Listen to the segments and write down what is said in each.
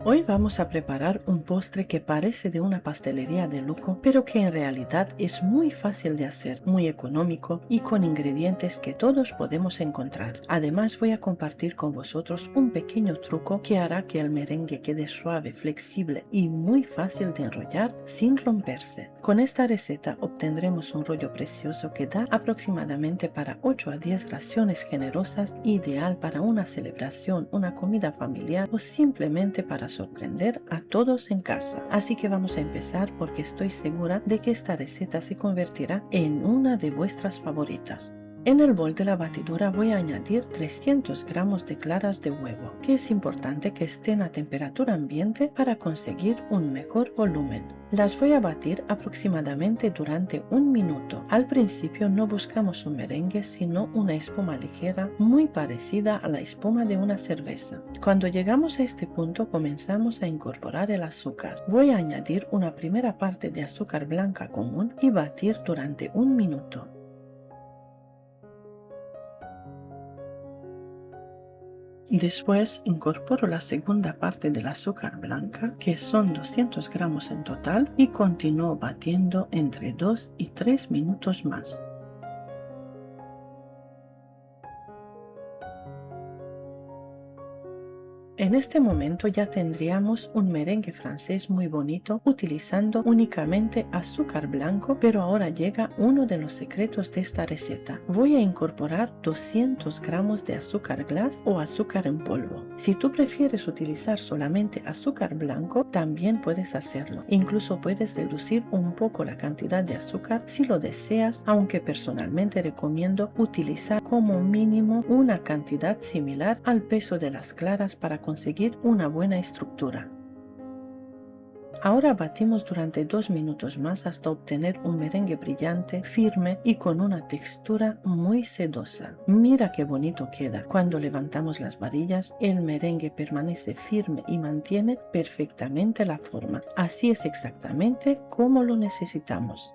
Hoy vamos a preparar un postre que parece de una pastelería de lujo, pero que en realidad es muy fácil de hacer, muy económico y con ingredientes que todos podemos encontrar. Además, voy a compartir con vosotros un pequeño truco que hará que el merengue quede suave, flexible y muy fácil de enrollar sin romperse. Con esta receta obtendremos un rollo precioso que da aproximadamente para 8 a 10 raciones generosas, ideal para una celebración, una comida familiar o simplemente para sorprender a todos en casa. Así que vamos a empezar porque estoy segura de que esta receta se convertirá en una de vuestras favoritas. En el bol de la batidora voy a añadir 300 gramos de claras de huevo, que es importante que estén a temperatura ambiente para conseguir un mejor volumen. Las voy a batir aproximadamente durante un minuto. Al principio no buscamos un merengue, sino una espuma ligera muy parecida a la espuma de una cerveza. Cuando llegamos a este punto comenzamos a incorporar el azúcar. Voy a añadir una primera parte de azúcar blanca común y batir durante un minuto. Después incorporo la segunda parte del azúcar blanca, que son 200 gramos en total, y continúo batiendo entre 2 y 3 minutos más. En este momento ya tendríamos un merengue francés muy bonito utilizando únicamente azúcar blanco, pero ahora llega uno de los secretos de esta receta. Voy a incorporar 200 gramos de azúcar glass o azúcar en polvo. Si tú prefieres utilizar solamente azúcar blanco, también puedes hacerlo. Incluso puedes reducir un poco la cantidad de azúcar si lo deseas, aunque personalmente recomiendo utilizar como mínimo una cantidad similar al peso de las claras para conseguir una buena estructura. Ahora batimos durante 2 minutos más hasta obtener un merengue brillante, firme y con una textura muy sedosa. Mira qué bonito queda. Cuando levantamos las varillas, el merengue permanece firme y mantiene perfectamente la forma. Así es exactamente como lo necesitamos.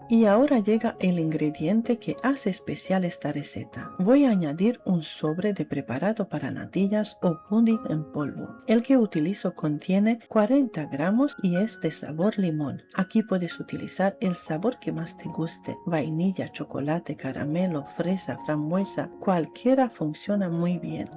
Y ahora llega el ingrediente que hace especial esta receta. Voy a añadir un sobre de preparado para natillas o pudding en polvo. El que utilizo contiene 40 gramos y es de sabor limón. Aquí puedes utilizar el sabor que más te guste: vainilla, chocolate, caramelo, fresa, frambuesa, cualquiera funciona muy bien.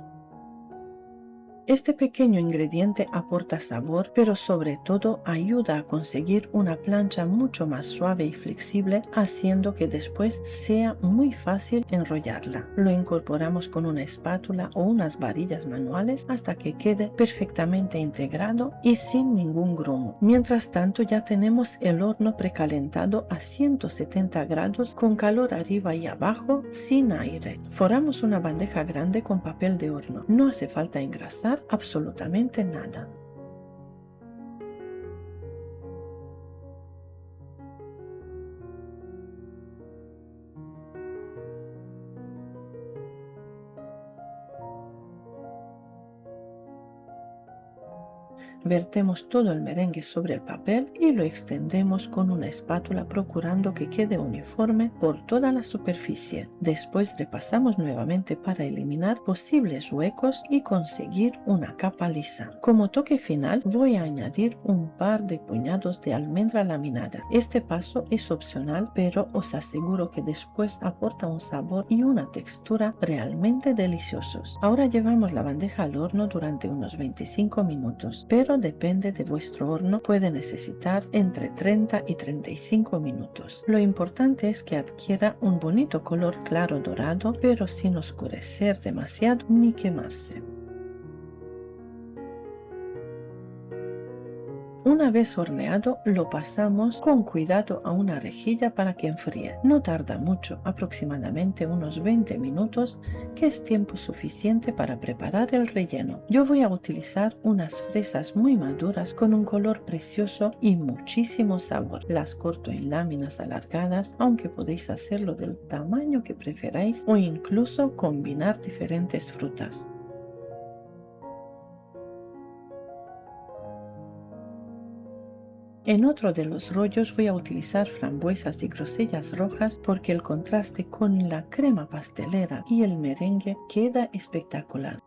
Este pequeño ingrediente aporta sabor, pero sobre todo ayuda a conseguir una plancha mucho más suave y flexible, haciendo que después sea muy fácil enrollarla. Lo incorporamos con una espátula o unas varillas manuales hasta que quede perfectamente integrado y sin ningún grumo. Mientras tanto, ya tenemos el horno precalentado a 170 grados con calor arriba y abajo sin aire. Forramos una bandeja grande con papel de horno. No hace falta engrasar absolutamente nada. Vertemos todo el merengue sobre el papel y lo extendemos con una espátula procurando que quede uniforme por toda la superficie. Después repasamos nuevamente para eliminar posibles huecos y conseguir una capa lisa. Como toque final voy a añadir un par de puñados de almendra laminada. Este paso es opcional, pero os aseguro que después aporta un sabor y una textura realmente deliciosos. Ahora llevamos la bandeja al horno durante unos 25 minutos, pero depende de vuestro horno, puede necesitar entre 30 y 35 minutos. Lo importante es que adquiera un bonito color claro dorado, pero sin oscurecer demasiado ni quemarse. Una vez horneado, lo pasamos con cuidado a una rejilla para que enfríe. No tarda mucho, aproximadamente unos 20 minutos, que es tiempo suficiente para preparar el relleno. Yo voy a utilizar unas fresas muy maduras con un color precioso y muchísimo sabor. Las corto en láminas alargadas, aunque podéis hacerlo del tamaño que preferáis o incluso combinar diferentes frutas. En otro de los rollos voy a utilizar frambuesas y grosellas rojas porque el contraste con la crema pastelera y el merengue queda espectacular.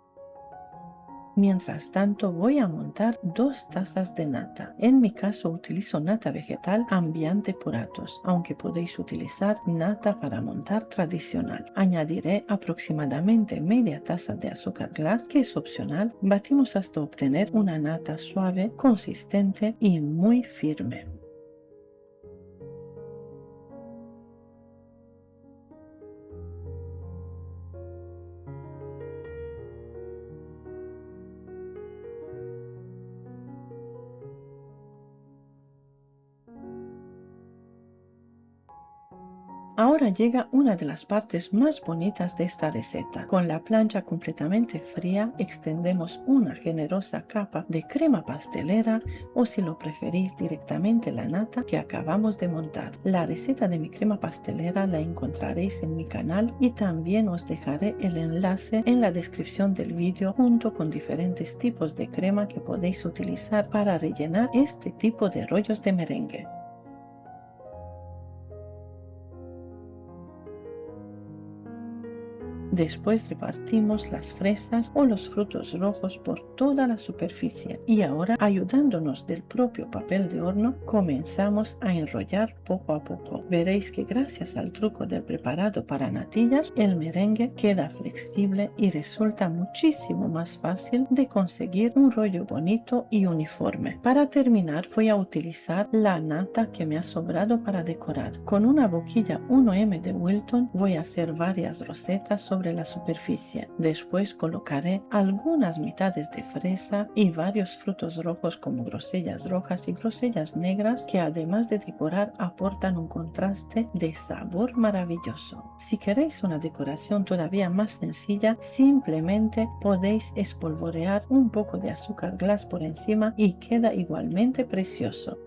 Mientras tanto voy a montar 2 tazas de nata. En mi caso utilizo nata vegetal Ambiente Puratos, aunque podéis utilizar nata para montar tradicional. Añadiré aproximadamente media taza de azúcar glass, que es opcional. Batimos hasta obtener una nata suave, consistente y muy firme. Ahora llega una de las partes más bonitas de esta receta. Con la plancha completamente fría, extendemos una generosa capa de crema pastelera o, si lo preferís, directamente la nata que acabamos de montar. La receta de mi crema pastelera la encontraréis en mi canal y también os dejaré el enlace en la descripción del vídeo, junto con diferentes tipos de crema que podéis utilizar para rellenar este tipo de rollos de merengue. Después repartimos las fresas o los frutos rojos por toda la superficie y ahora, ayudándonos del propio papel de horno, comenzamos a enrollar poco a poco. Veréis que gracias al truco del preparado para natillas, el merengue queda flexible y resulta muchísimo más fácil de conseguir un rollo bonito y uniforme. Para terminar, voy a utilizar la nata que me ha sobrado para decorar. Con una boquilla 1M de Wilton voy a hacer varias rosetas sobre la superficie. Después colocaré algunas mitades de fresa y varios frutos rojos como grosellas rojas y grosellas negras, que además de decorar aportan un contraste de sabor maravilloso. Si queréis una decoración todavía más sencilla, simplemente podéis espolvorear un poco de azúcar glass por encima y queda igualmente precioso.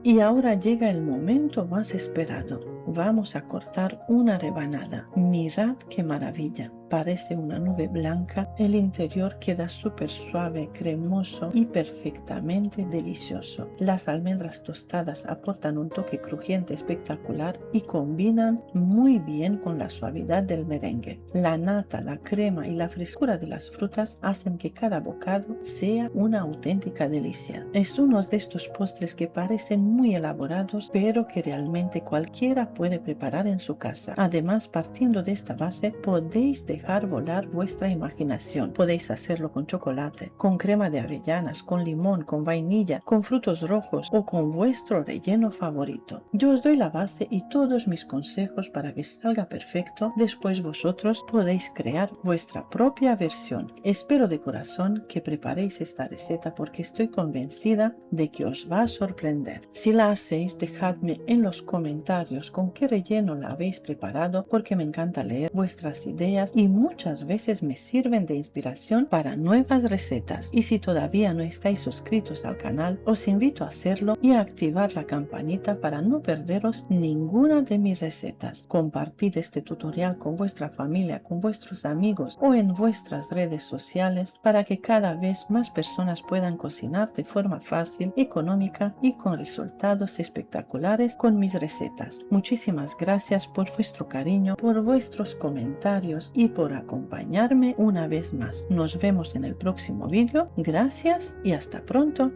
Y ahora llega el momento más esperado. Vamos a cortar una rebanada. Mirad qué maravilla. Parece una nube blanca. El interior queda súper suave, cremoso y perfectamente delicioso. Las almendras tostadas aportan un toque crujiente espectacular y combinan muy bien con la suavidad del merengue. La nata, la crema y la frescura de las frutas hacen que cada bocado sea una auténtica delicia. Es uno de estos postres que parecen muy elaborados, pero que realmente cualquiera puede preparar en su casa. Además, partiendo de esta base, podéis dejar volar vuestra imaginación. Podéis hacerlo con chocolate, con crema de avellanas, con limón, con vainilla, con frutos rojos o con vuestro relleno favorito. Yo os doy la base y todos mis consejos para que salga perfecto. Después vosotros podéis crear vuestra propia versión. Espero de corazón que preparéis esta receta porque estoy convencida de que os va a sorprender. Si la hacéis, dejadme en los comentarios con qué relleno la habéis preparado, porque me encanta leer vuestras ideas y muchas veces me sirven de inspiración para nuevas recetas. Y si todavía no estáis suscritos al canal, os invito a hacerlo y a activar la campanita para no perderos ninguna de mis recetas. Compartid este tutorial con vuestra familia, con vuestros amigos o en vuestras redes sociales para que cada vez más personas puedan cocinar de forma fácil, económica y con resultados espectaculares con mis recetas. Muchísimas gracias por vuestro cariño, por vuestros comentarios y por acompañarme una vez más. Nos vemos en el próximo vídeo. Gracias y hasta pronto.